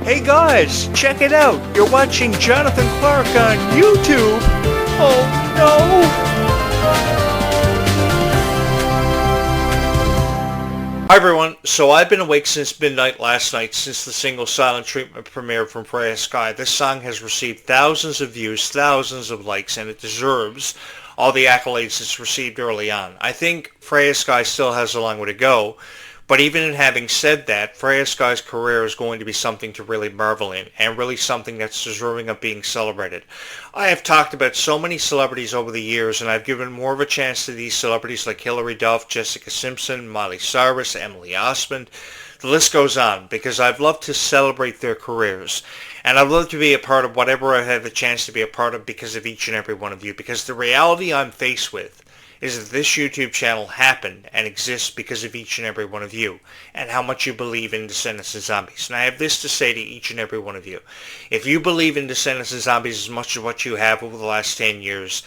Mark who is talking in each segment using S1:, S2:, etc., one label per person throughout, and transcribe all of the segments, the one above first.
S1: Hey guys, check it out. You're watching Jonathan Clarke on YouTube. Oh no! Hi everyone, so I've been awake since midnight last night since the single Silent Treatment premiered from Freya Skye. This song has received thousands of views, thousands of likes, and it deserves all the accolades it's received early on. I think Freya Skye still has a long way to go, but even in having said that, Freya Skye's career is going to be something to really marvel in, and really something that's deserving of being celebrated. I have talked about so many celebrities over the years, and I've given more of a chance to these celebrities like Hilary Duff, Jessica Simpson, Miley Cyrus, Emily Osment. The list goes on, because I've loved to celebrate their careers. And I'd love to be a part of whatever I have the chance to be a part of because of each and every one of you. Because the reality I'm faced with is that this YouTube channel happened and exists because of each and every one of you and how much you believe in Descendants and Zombies. And I have this to say to each and every one of you. If you believe in Descendants and Zombies as much as what you have over the last 10 years,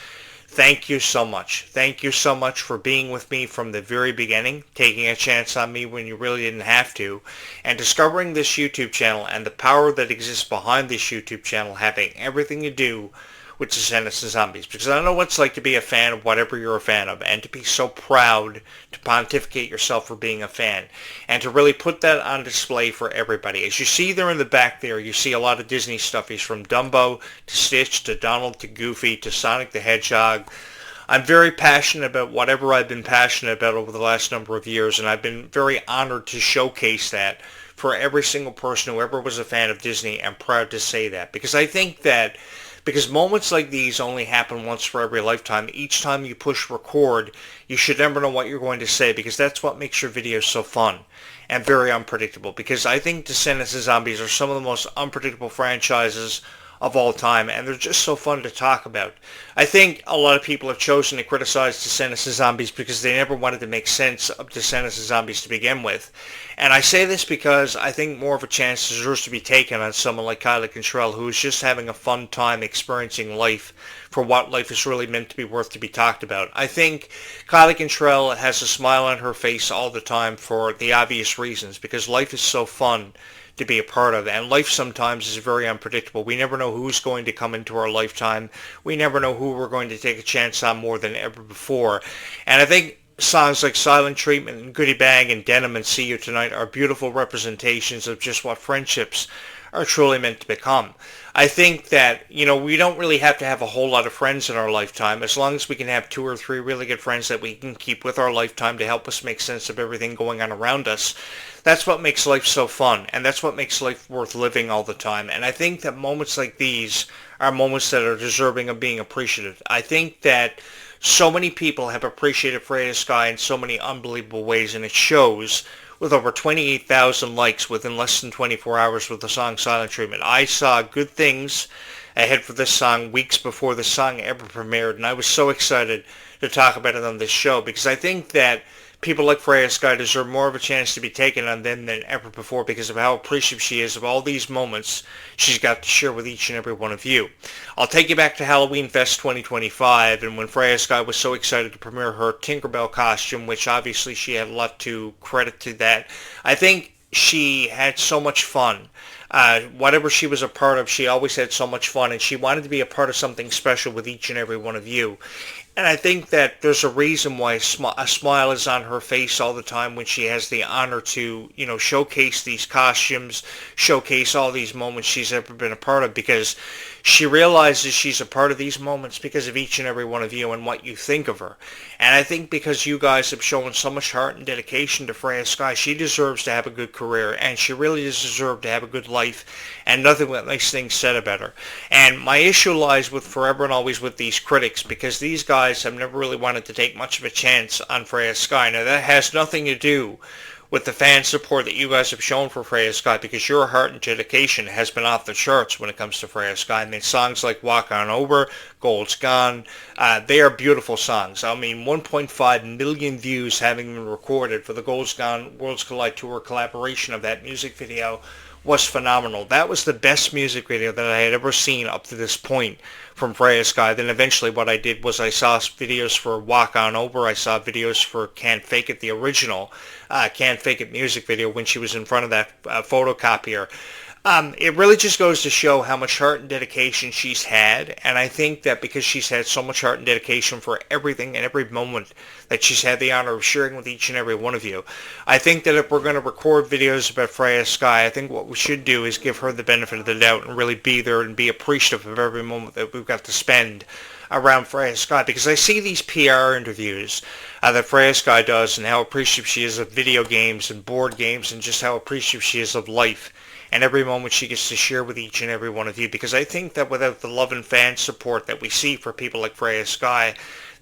S1: thank you so much. Thank you so much for being with me from the very beginning, taking a chance on me when you really didn't have to, and discovering this YouTube channel and the power that exists behind this YouTube channel having everything to do with Descendants and Zombies. Because I know what it's like to be a fan of whatever you're a fan of, and to be so proud to pontificate yourself for being a fan, and to really put that on display for everybody. As you see there in the back there, you see a lot of Disney stuffies, from Dumbo to Stitch to Donald to Goofy to Sonic the Hedgehog. I'm very passionate about whatever I've been passionate about over the last number of years, and I've been very honored to showcase that for every single person who ever was a fan of Disney, and proud to say that. Because I think that because moments like these only happen once for every lifetime. Each time you push record, you should never know what you're going to say, because that's what makes your videos so fun and very unpredictable. Because I think Descendants and Zombies are some of the most unpredictable franchises of all time, and they're just so fun to talk about. I think a lot of people have chosen to criticize Descendants and Zombies because they never wanted to make sense of Descendants and Zombies to begin with. And I say this because I think more of a chance deserves to be taken on someone like Kylie Cantrell, who is just having a fun time experiencing life for what life is really meant to be worth to be talked about. I think Kylie Cantrell has a smile on her face all the time for the obvious reasons, because life is so fun to be a part of, and life sometimes is very unpredictable. We never know who's going to come into our lifetime. We never know who we're going to take a chance on more than ever before. And I think songs like Silent Treatment and Goodie Bag and Denim and See You Tonight are beautiful representations of just what friendships are truly meant to become. I think that, we don't really have to have a whole lot of friends in our lifetime, as long as we can have 2 or 3 really good friends that we can keep with our lifetime to help us make sense of everything going on around us. That's what makes life so fun, and that's what makes life worth living all the time. And I think that moments like these are moments that are deserving of being appreciated. I think that so many people have appreciated Freya Skye in so many unbelievable ways, and it shows with over 28,000 likes within less than 24 hours with the song Silent Treatment. I saw good things ahead for this song weeks before the song ever premiered, and I was so excited to talk about it on this show, because I think that people like Freya Skye deserve more of a chance to be taken on them than ever before, because of how appreciative she is of all these moments she's got to share with each and every one of you. I'll take you back to Halloween Fest 2025, and when Freya Skye was so excited to premiere her Tinkerbell costume, which obviously she had a lot to credit to that. I think she had so much fun. Whatever she was a part of, she always had so much fun, and she wanted to be a part of something special with each and every one of you. And I think that there's a reason why a smile is on her face all the time when she has the honor to, showcase these costumes, showcase all these moments she's ever been a part of, because she realizes she's a part of these moments because of each and every one of you and what you think of her. And I think because you guys have shown so much heart and dedication to Freya Skye, she deserves to have a good career, and she really does deserve to have a good life, and nothing but nice things said about her. And my issue lies with forever and always with these critics, because these guys have never really wanted to take much of a chance on Freya Skye. Now, that has nothing to do with the fan support that you guys have shown for Freya Skye, because your heart and dedication has been off the charts when it comes to Freya Skye. I mean, songs like Walk On Over, Gold's Gone, they are beautiful songs. I mean, 1.5 million views having been recorded for the Gold's Gone Worlds Collide Tour collaboration of that music video was phenomenal. That was the best music video that I had ever seen up to this point from Freya Skye. Then eventually what I did was I saw videos for Walk On Over. I saw videos for Can't Fake It, the original Can't Fake It music video when she was in front of that photocopier. It really just goes to show how much heart and dedication she's had, and I think that because she's had so much heart and dedication for everything and every moment that she's had the honor of sharing with each and every one of you, I think that if we're going to record videos about Freya Skye, I think what we should do is give her the benefit of the doubt and really be there and be appreciative of every moment that we've got to spend around Freya Skye, because I see these PR interviews that Freya Skye does and how appreciative she is of video games and board games and just how appreciative she is of life and every moment she gets to share with each and every one of you, because I think that without the love and fan support that we see for people like Freya Skye,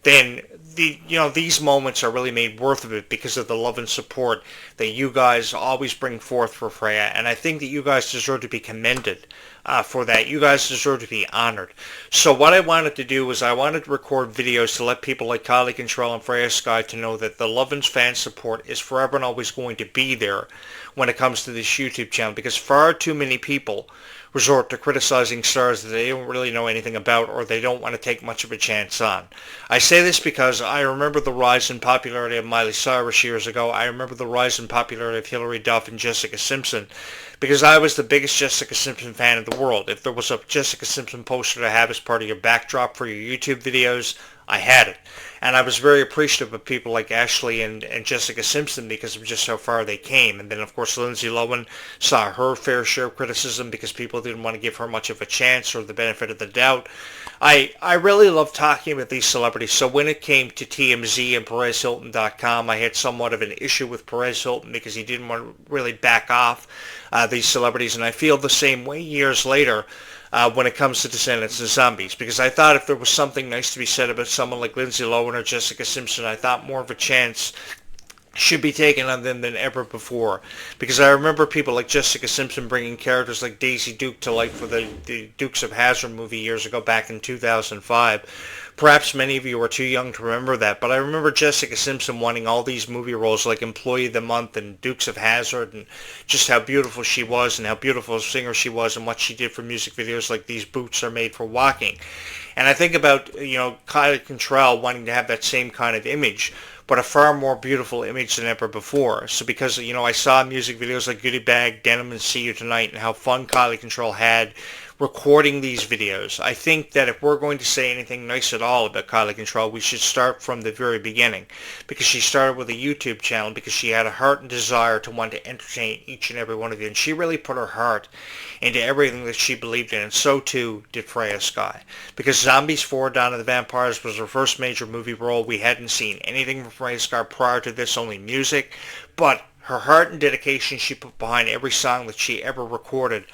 S1: then these moments are really made worth of it because of the love and support that you guys always bring forth for Freya, and I think that you guys deserve to be commended for that. You guys deserve to be honored. So what I wanted to do was I wanted to record videos to let people like Kylie Control and Freya Skye to know that the love and fan support is forever and always going to be there when it comes to this YouTube channel, because far too many people resort to criticizing stars that they don't really know anything about or they don't want to take much of a chance on. I say this because I remember the rise in popularity of Miley Cyrus years ago. I remember the rise in popularity of Hilary Duff and Jessica Simpson, because I was the biggest Jessica Simpson fan in the world. If there was a Jessica Simpson poster to have as part of your backdrop for your YouTube videos, I had it. And I was very appreciative of people like Ashley and Jessica Simpson because of just how far they came. And then, of course, Lindsay Lohan saw her fair share of criticism because people didn't want to give her much of a chance or the benefit of the doubt. I really love talking about these celebrities. So when it came to TMZ and PerezHilton.com, I had somewhat of an issue with Perez Hilton because he didn't want to really back off these celebrities. And I feel the same way years later when it comes to Descendants and Zombies, because I thought if there was something nice to be said about someone like Lindsay Lohan or Jessica Simpson, I thought more of a chance should be taken on them than ever before. Because I remember people like Jessica Simpson bringing characters like Daisy Duke to life for the Dukes of Hazzard movie years ago back in 2005. Perhaps many of you are too young to remember that, but I remember Jessica Simpson wanting all these movie roles like Employee of the Month and Dukes of Hazzard, and just how beautiful she was and how beautiful a singer she was and what she did for music videos like These Boots Are Made for Walking. And I think about, Kylie Control wanting to have that same kind of image, but a far more beautiful image than ever before. So because, I saw music videos like Goodie Bag, Denim, and See You Tonight, and how fun Kylie Control had recording these videos, I think that if we're going to say anything nice at all about Kylie Control, we should start from the very beginning, because she started with a YouTube channel because she had a heart and desire to want to entertain each and every one of you, and she really put her heart into everything that she believed in, and so too did Freya Skye, because Zombies 4: Dawn of the Vampires was her first major movie role. We hadn't seen anything from Freya Skye prior to this, only music, but her heart and dedication she put behind every song that she ever recorded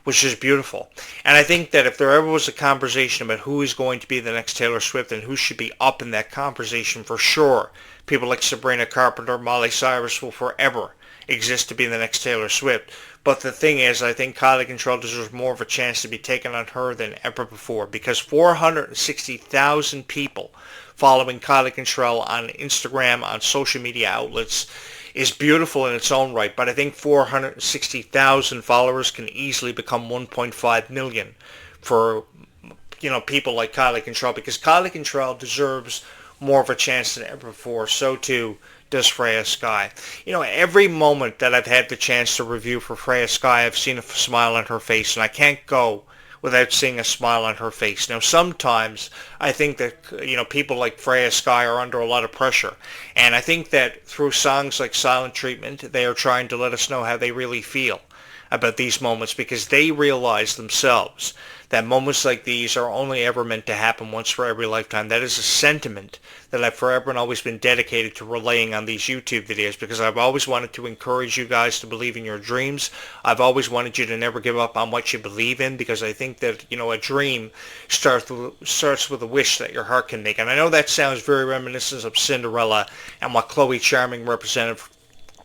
S1: was just beautiful. And I think that if there ever was a conversation about who is going to be the next Taylor Swift and who should be up in that conversation, for sure, people like Sabrina Carpenter, Miley Cyrus will forever exist to be the next Taylor Swift. But the thing is, I think Kylie Control deserves more of a chance to be taken on her than ever before, because 460,000 people following Kylie Control on Instagram, on social media outlets, is beautiful in its own right, but I think 460,000 followers can easily become 1.5 million for, people like Kylie Control, because Kylie Control deserves more of a chance than ever before. So too does Freya Skye. Every moment that I've had the chance to review for Freya Skye, I've seen a smile on her face, and I can't go without seeing a smile on her face. Now, sometimes I think that, people like Freya Skye are under a lot of pressure. And I think that through songs like Silent Treatment, they are trying to let us know how they really feel about these moments, because they realize themselves that moments like these are only ever meant to happen once for every lifetime. That is a sentiment that I've forever and always been dedicated to relaying on these YouTube videos, because I've always wanted to encourage you guys to believe in your dreams. I've always wanted you to never give up on what you believe in, because I think that, a dream starts with a wish that your heart can make. And I know that sounds very reminiscent of Cinderella and what Chloe Charming represented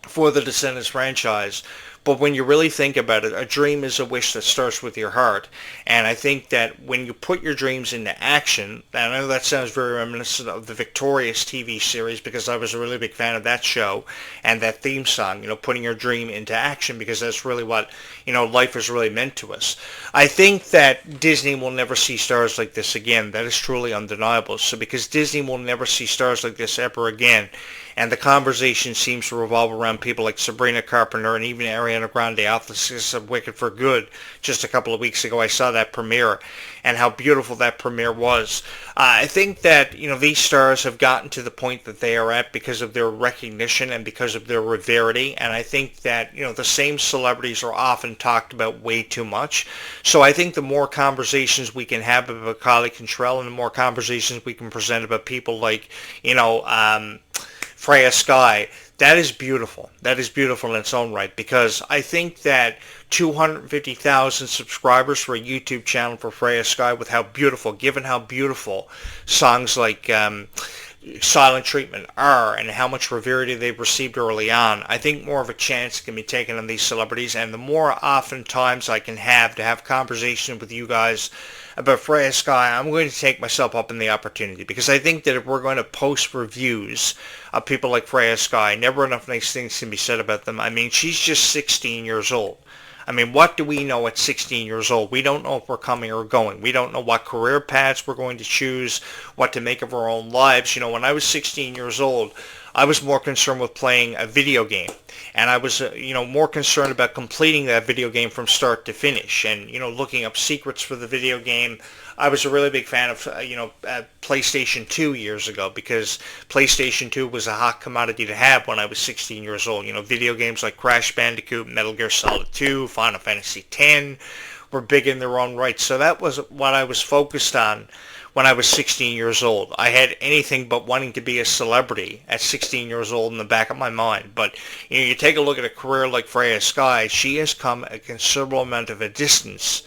S1: for the Descendants franchise. But when you really think about it, a dream is a wish that starts with your heart. And I think that when you put your dreams into action, and I know that sounds very reminiscent of the Victorious TV series, because I was a really big fan of that show and that theme song, putting your dream into action, because that's really what, life is really meant to us. I think that Disney will never see stars like this again. That is truly undeniable. So because Disney will never see stars like this ever again, And the conversation seems to revolve around people like Sabrina Carpenter and even Ariana Grande off the success of Wicked for Good. Just a couple of weeks ago I saw that premiere, and how beautiful that premiere was. I think that, these stars have gotten to the point that they are at because of their recognition and because of their rarity, and I think that, the same celebrities are often talked about way too much. So I think the more conversations we can have about Kylie Contrell and the more conversations we can present about people like, Freya Skye, that is beautiful. That is beautiful in its own right, because I think that 250,000 subscribers for a YouTube channel for Freya Skye, given how beautiful songs like Silent Treatment are and how much rarity they've received early on, I think more of a chance can be taken on these celebrities, and the more often times I can have to have conversation with you guys about Freya Skye, I'm going to take myself up in the opportunity, because I think that if we're going to post reviews of people like Freya Skye, never enough nice things can be said about them. I mean, she's just 16 years old. I mean, what do we know at 16 years old? We don't know if we're coming or going. We don't know what career paths we're going to choose, what to make of our own lives. When I was 16 years old, I was more concerned with playing a video game. And I was, more concerned about completing that video game from start to finish and, looking up secrets for the video game. I was a really big fan of, PlayStation 2 years ago, because PlayStation 2 was a hot commodity to have when I was 16 years old. Video games like Crash Bandicoot, Metal Gear Solid 2, Final Fantasy X were big in their own right. So that was what I was focused on when I was 16 years old. I had anything but wanting to be a celebrity at 16 years old in the back of my mind. But you take a look at a career like Freya Skye, she has come a considerable amount of a distance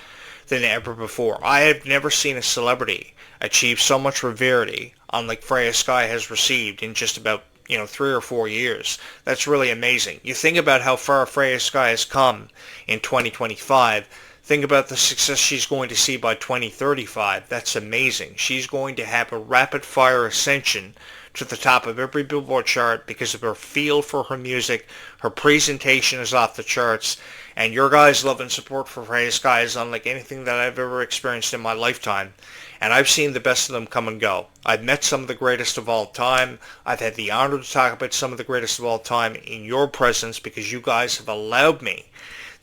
S1: than ever before. I have never seen a celebrity achieve so much rarity unlike Freya Skye has received in just about 3 or 4 years. That's really amazing. You think about how far Freya Skye has come in 2025. Think about the success she's going to see by 2035. That's amazing. She's going to have a rapid-fire ascension to the top of every Billboard chart because of her feel for her music. Her presentation is off the charts. And your guys' love and support for Freya Skye is unlike anything that I've ever experienced in my lifetime. And I've seen the best of them come and go. I've met some of the greatest of all time. I've had the honor to talk about some of the greatest of all time in your presence, because you guys have allowed me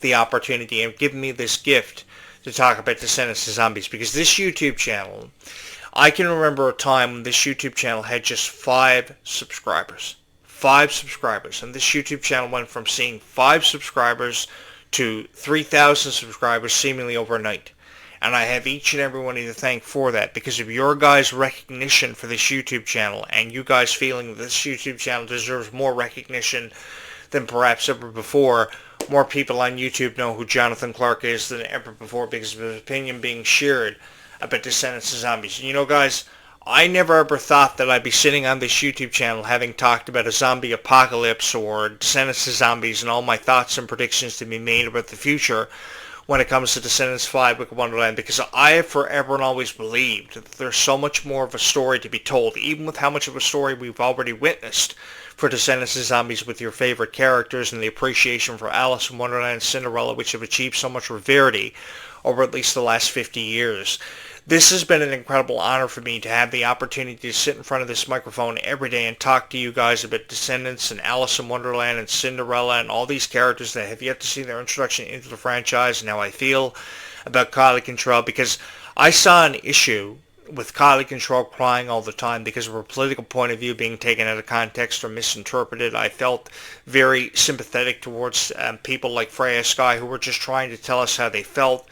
S1: the opportunity and given me this gift to talk about Descendants of Zombies. Because this YouTube channel, I can remember a time when this YouTube channel had just 5 subscribers. 5 subscribers. And this YouTube channel went from seeing 5 subscribers to 3,000 subscribers seemingly overnight. And I have each and every one of you to thank for that, because of your guys' recognition for this YouTube channel and you guys feeling that this YouTube channel deserves more recognition than perhaps ever before. More people on YouTube know who Jonathan Clarke is than ever before because of his opinion being shared about Descendants of Zombies. And guys, I never ever thought that I'd be sitting on this YouTube channel having talked about a zombie apocalypse or Descendants of Zombies and all my thoughts and predictions to be made about the future when it comes to Descendants 5 Wicked Wonderland, because I have forever and always believed that there's so much more of a story to be told, even with how much of a story we've already witnessed for Descendants of Zombies with your favorite characters and the appreciation for Alice in Wonderland and Cinderella, which have achieved so much rarity over at least the last 50 years. This has been an incredible honor for me to have the opportunity to sit in front of this microphone every day and talk to you guys about Descendants and Alice in Wonderland and Cinderella and all these characters that have yet to see their introduction into the franchise, and how I feel about Kylie Contrell, because I saw an issue with Kylie Contrell crying all the time because of her political point of view being taken out of context or misinterpreted. I felt very sympathetic towards people like Freya Skye who were just trying to tell us how they felt,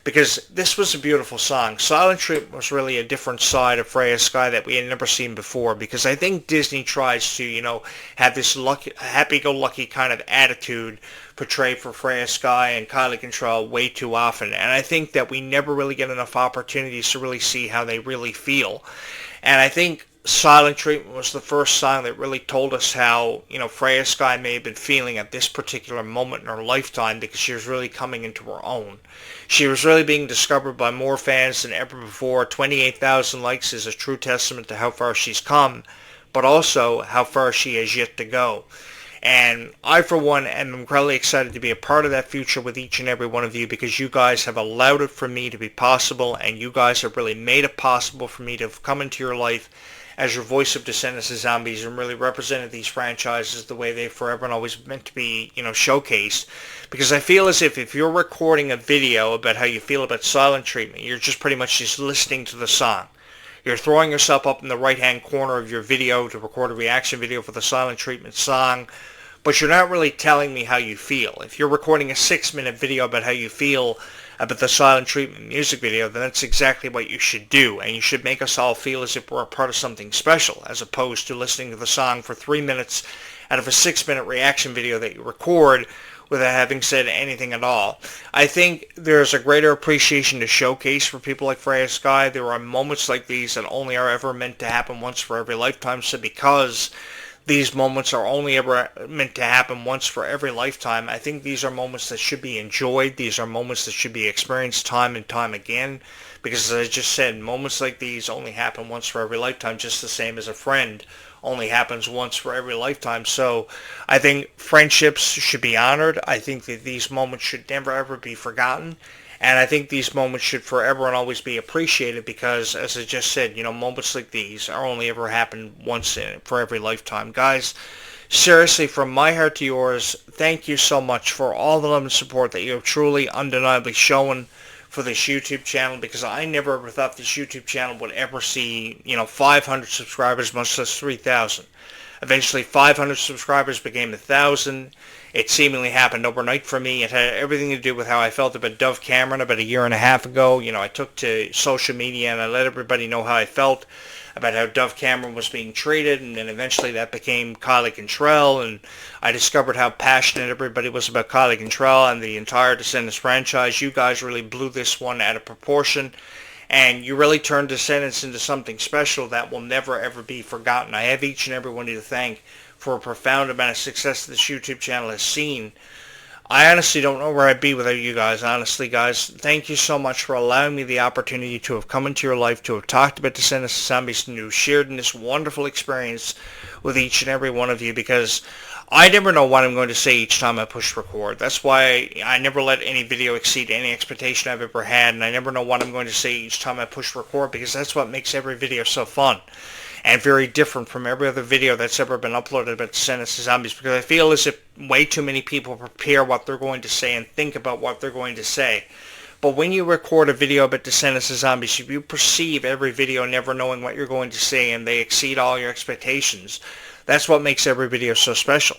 S1: because this was a beautiful song. Silent Treatment was really a different side of Freya Skye that we had never seen before, because I think Disney tries to, have this happy-go-lucky kind of attitude portrayed for Freya Skye and Kylie Contrell way too often. And I think that we never really get enough opportunities to really see how they really feel. And I think Silent Treatment was the first song that really told us how, Freya Skye may have been feeling at this particular moment in her lifetime, because she was really coming into her own. She was really being discovered by more fans than ever before. 28,000 likes is a true testament to how far she's come, but also how far she has yet to go. And I, for one, am incredibly excited to be a part of that future with each and every one of you, because you guys have allowed it for me to be possible, and you guys have really made it possible for me to come into your life as your voice of Descendants of Zombies and really represented these franchises the way they forever and always meant to be, showcased. Because I feel as if you're recording a video about how you feel about Silent Treatment, you're just pretty much just listening to the song. You're throwing yourself up in the right-hand corner of your video to record a reaction video for the Silent Treatment song, but you're not really telling me how you feel. If you're recording a 6-minute video about how you feel about the Silent Treatment music video, then that's exactly what you should do, and you should make us all feel as if we're a part of something special, as opposed to listening to the song for 3 minutes out of a 6-minute reaction video that you record without having said anything at all. I think there's a greater appreciation to showcase for people like Freya, Skye. There are moments like these that only are ever meant to happen once for every lifetime, so because these moments are only ever meant to happen once for every lifetime, I think these are moments that should be enjoyed. These are moments that should be experienced time and time again, because as I just said, moments like these only happen once for every lifetime, just the same as a friend only happens once for every lifetime. So I think friendships should be honored. I think that these moments should never ever be forgotten. And I think these moments should forever and always be appreciated because, as I just said, moments like these are only ever happen once for every lifetime. Guys, seriously, from my heart to yours, thank you so much for all the love and support that you have truly, undeniably shown for this YouTube channel, because I never ever thought this YouTube channel would ever see, 500 subscribers, much less 3,000. Eventually, 500 subscribers became 1,000. It seemingly happened overnight for me. It had everything to do with how I felt about Dove Cameron about a year and a half ago. I took to social media and I let everybody know how I felt about how Dove Cameron was being treated, and then eventually that became Kylie Cantrell, and I discovered how passionate everybody was about Kylie Cantrell and the entire Descendants franchise. You guys really blew this one out of proportion, and you really turned Descendants into something special that will never ever be forgotten. I have each and every one of you to thank for a profound amount of success that this YouTube channel has seen. I honestly don't know where I'd be without you guys. Honestly, guys, thank you so much for allowing me the opportunity to have come into your life, to have talked about Descendants of Zombies, and to have shared in this wonderful experience with each and every one of you, because I never know what I'm going to say each time I push record. That's why I never let any video exceed any expectation I've ever had, and I never know what I'm going to say each time I push record, because that's what makes every video so fun and very different from every other video that's ever been uploaded about Descendants of Zombies, because I feel as if way too many people prepare what they're going to say and think about what they're going to say. But when you record a video about Descendants of Zombies, you perceive every video never knowing what you're going to say, and they exceed all your expectations. That's what makes every video so special.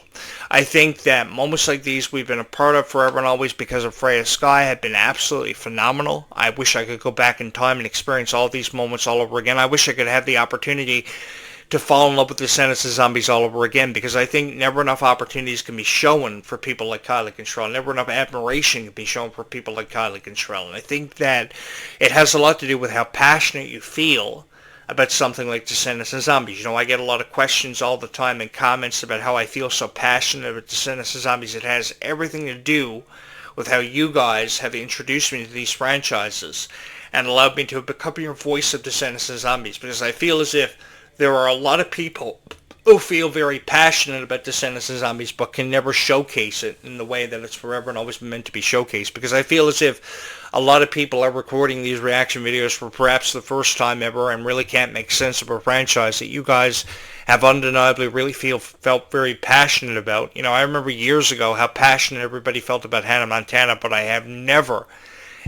S1: I think that moments like these we've been a part of forever and always because of Freya, Skye have been absolutely phenomenal. I wish I could go back in time and experience all these moments all over again. I wish I could have the opportunity to fall in love with Descendants of Zombies all over again, because I think never enough opportunities can be shown for people like Kylie Cantrell. Never enough admiration can be shown for people like Kylie Cantrell. And I think that it has a lot to do with how passionate you feel about something like Descendants of Zombies. I get a lot of questions all the time and comments about how I feel so passionate about Descendants of Zombies. It has everything to do with how you guys have introduced me to these franchises and allowed me to become your voice of Descendants of Zombies, because I feel as if there are a lot of people who feel very passionate about Descendants of Zombies but can never showcase it in the way that it's forever and always been meant to be showcased, because I feel as if a lot of people are recording these reaction videos for perhaps the first time ever and really can't make sense of a franchise that you guys have undeniably really felt very passionate about. I remember years ago how passionate everybody felt about Hannah Montana, but I have never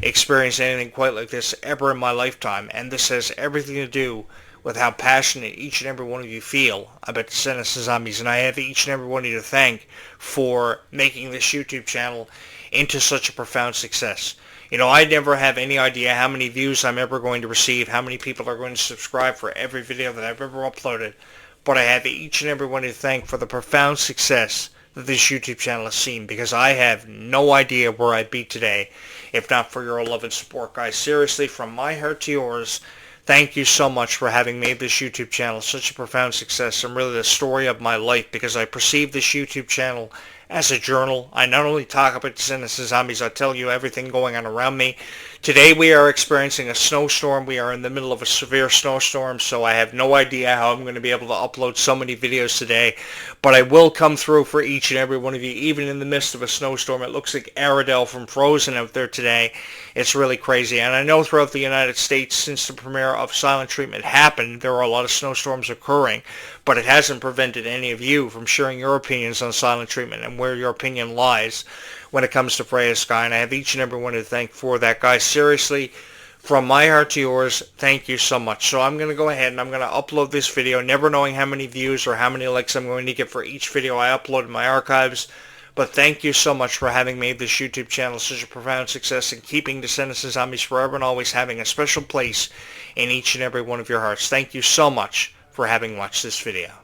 S1: experienced anything quite like this ever in my lifetime, and this has everything to do with how passionate each and every one of you feel about Descendants of Zombies, and I have each and every one of you to thank for making this YouTube channel into such a profound success. I never have any idea how many views I'm ever going to receive, how many people are going to subscribe for every video that I've ever uploaded, but I have each and every one to thank for the profound success that this YouTube channel has seen, because I have no idea where I'd be today if not for your love and support, guys. Seriously, from my heart to yours, thank you so much for having made this YouTube channel such a profound success and really the story of my life, because I perceive this YouTube channel as a journal. I not only talk about Descendants and Zombies, I tell you everything going on around me. Today we are experiencing a snowstorm. We are in the middle of a severe snowstorm, so I have no idea how I'm going to be able to upload so many videos today. But I will come through for each and every one of you, even in the midst of a snowstorm. It looks like Aradel from Frozen out there today. It's really crazy. And I know throughout the United States, since the premiere of Silent Treatment happened, there are a lot of snowstorms occurring. But it hasn't prevented any of you from sharing your opinions on Silent Treatment and where your opinion lies when it comes to Freya, Skye, and I have each and every one to thank for that. Guys, seriously, from my heart to yours, thank you so much. So I'm going to go ahead and I'm going to upload this video, never knowing how many views or how many likes I'm going to get for each video I upload in my archives. But thank you so much for having made this YouTube channel such a profound success and keeping Descendants and Zombies forever and always having a special place in each and every one of your hearts. Thank you so much for having watched this video.